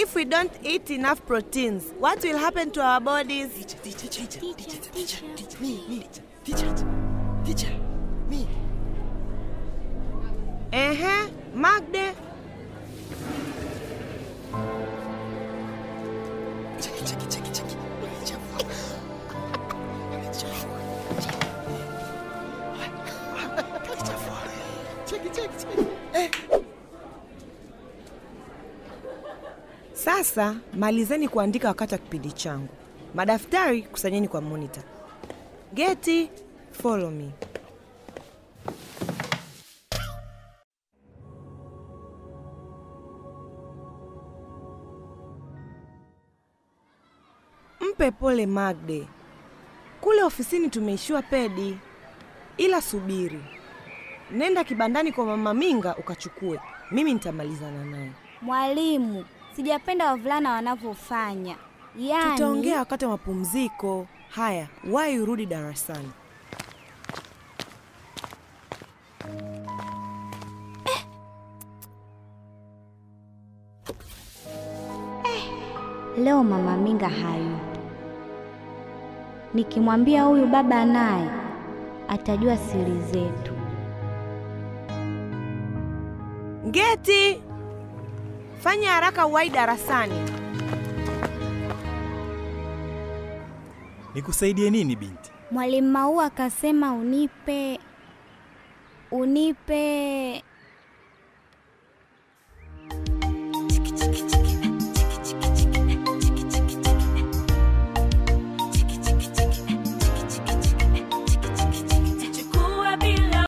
If we don't eat enough proteins, what will happen to our bodies? Teacher, me. Magde. Sasa malizeni kuandika wakati wa kipindi changu. Madaftari kusanyeni kwa monitor. Geti, follow me. Mpe pole Magde. Kule ofisini tumeishiwa pedi. Ila subiri. Nenda kibandani kwa Mama Minga ukachukue. Mimi nitamalizana naye. Mwalimu, sijapenda wavulana wanavyofanya. Yaani tutaongea wakati wa mapumziko. Haya, wahi urudi darasani. Leo Mama Minga hayupo. Nikimwambia huyu baba naye atajua siri zetu. Geti! Fanya haraka uwahi darasani. Nikusaidie nini binti? Mwalimu Maua akasema unipe